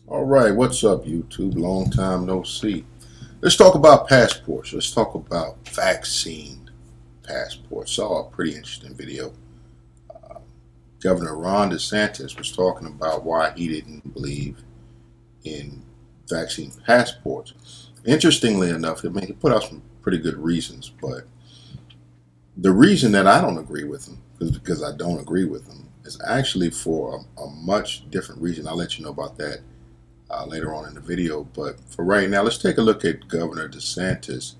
All right, what's up, YouTube? Long time no see. Let's talk about passports. Let's talk about vaccine passports. Saw a pretty interesting video. Governor Ron DeSantis was talking about why he didn't believe in vaccine passports. Interestingly enough, he put out some pretty good reasons, but the reason that I don't agree with him is because I don't agree with him is actually for a much different reason. I'll let you know about that later on in the video. But for right now, let's take a look at Governor DeSantis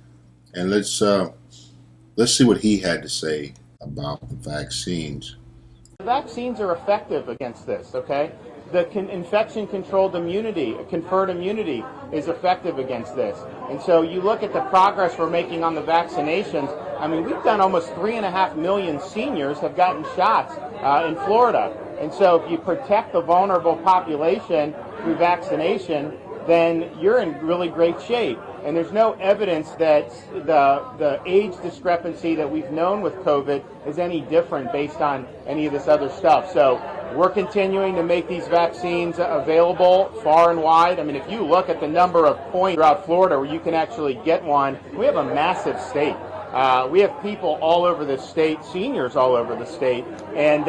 and let's see what he had to say about the vaccines. The vaccines are effective against this, okay? The infection-controlled immunity, conferred immunity, is effective against this. And so you look at the progress we're making on the vaccinations. I mean, we've done almost 3.5 million seniors have gotten shots in Florida. And so if you protect the vulnerable population through vaccination, then you're in really great shape. And there's no evidence that the age discrepancy that we've known with COVID is any different based on any of this other stuff. So we're continuing to make these vaccines available far and wide. I mean, if you look at the number of points throughout Florida where you can actually get one, we have a massive state. We have people all over the state, seniors all over the state, and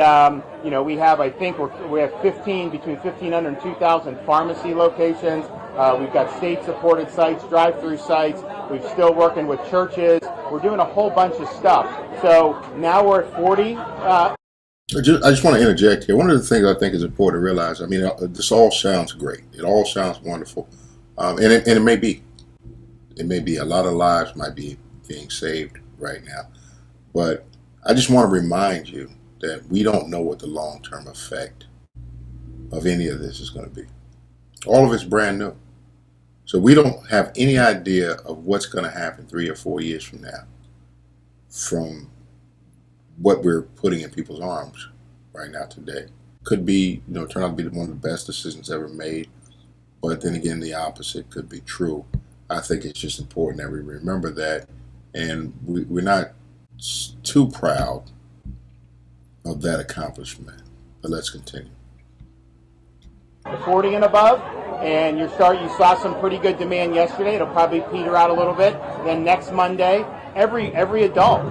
we have, I think, we have between 1,500 and 2,000 pharmacy locations. We've got state-supported sites, drive-through sites. We're still working with churches. We're doing a whole bunch of stuff. So now we're at 40. I just want to interject here. One of the things I think is important to realize, I mean, this all sounds great. It all sounds wonderful. And it may be. It may be. A lot of lives might be being saved right now. But I just want to remind you that we don't know what the long-term effect of any of this is going to be. All of it's brand new. So we don't have any idea of what's going to happen 3 or 4 years from now from what we're putting in people's arms right now today. Could be, turn out to be one of the best decisions ever made. But then again, the opposite could be true. I think it's just important that we remember that. And we're not too proud of that accomplishment. But let's continue. 40 and above, and you saw some pretty good demand yesterday. It'll probably peter out a little bit. Then next Monday, every adult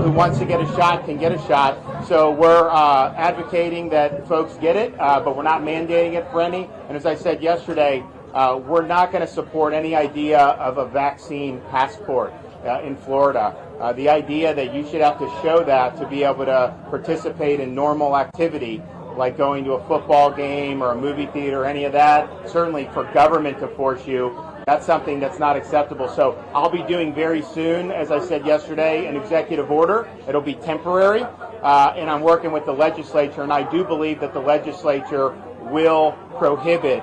who wants to get a shot can get a shot. So we're advocating that folks get it, but we're not mandating it for any. And as I said yesterday, we're not going to support any idea of a vaccine passport in Florida. The idea that you should have to show that to be able to participate in normal activity, like going to a football game or a movie theater, any of that, certainly for government to force you, that's something that's not acceptable. So I'll be doing very soon, as I said yesterday, an executive order. It'll be temporary, and I'm working with the legislature, and I do believe that the legislature will prohibit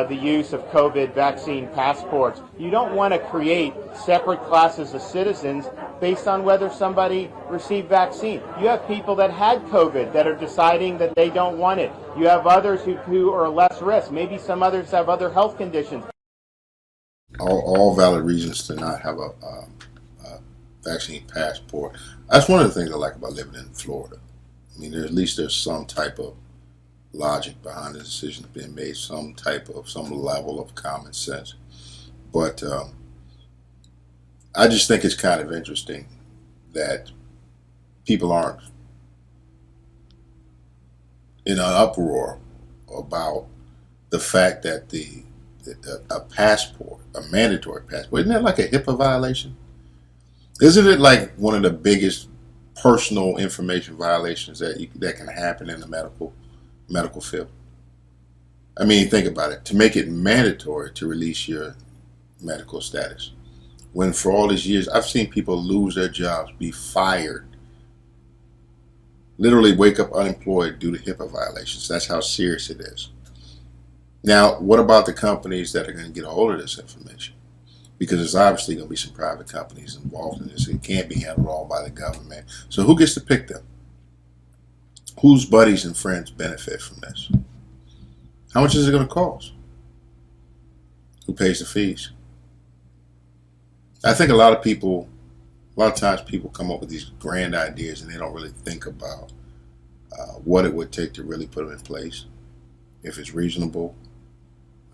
the use of COVID vaccine passports. You don't want to create separate classes of citizens based on whether somebody received vaccine. You have people that had COVID that are deciding that they don't want it. You have others who are less risk. Maybe some others have other health conditions. All valid reasons to not have a vaccine passport. That's one of the things I like about living in Florida. I mean, at least there's some type of logic behind the decisions being made, some level of common sense. But I just think it's kind of interesting that people aren't in an uproar about the fact that a passport, a mandatory passport, isn't that like a HIPAA violation? Isn't it like one of the biggest personal information violations that can happen in the medical field? I mean, think about it. To make it mandatory to release your medical status, when for all these years I've seen people lose their jobs, be fired, literally wake up unemployed due to HIPAA violations. That's how serious it is. Now, what about the companies that are going to get a hold of this information? Because there's obviously going to be some private companies involved in this. It can't be handled all by the government. So who gets to pick them? Whose buddies and friends benefit from this? How much is it going to cost? Who pays the fees? I think a lot of times people come up with these grand ideas and they don't really think about what it would take to really put them in place. If it's reasonable,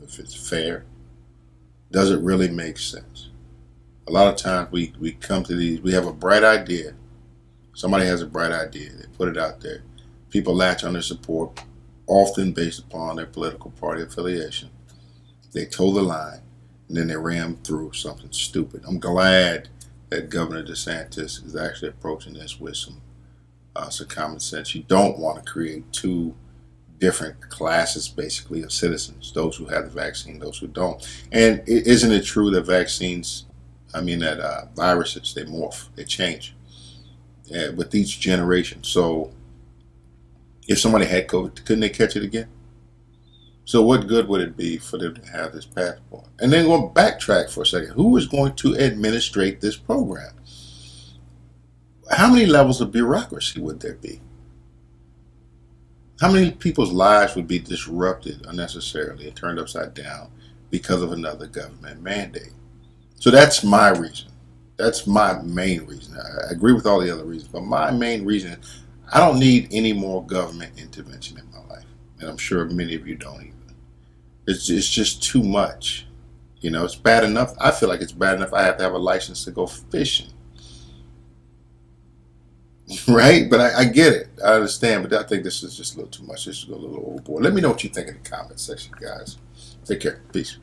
if it's fair? Does it really make sense? A lot of times we come to these, we have a bright idea. Somebody has a bright idea. They put it out there. People latch on their support, often based upon their political party affiliation. They toe the line, and then they ram through something stupid. I'm glad that Governor DeSantis is actually approaching this with some common sense. You don't want to create two different classes, basically, of citizens: those who have the vaccine, those who don't. And isn't it true that vaccines, that viruses, they morph, they change with each generation? So if somebody had COVID, couldn't they catch it again? So what good would it be for them to have this passport? And then we'll backtrack for a second. Who is going to administrate this program? How many levels of bureaucracy would there be? How many people's lives would be disrupted unnecessarily and turned upside down because of another government mandate? So that's my reason. That's my main reason. I agree with all the other reasons, but my main reason is I don't need any more government intervention in my life. And I'm sure many of you don't either. It's just too much. It's bad enough. I feel like it's bad enough I have to have a license to go fishing. Right? But I get it. I understand. But I think this is just a little too much. This is a little overboard. Let me know what you think in the comment section, guys. Take care. Peace.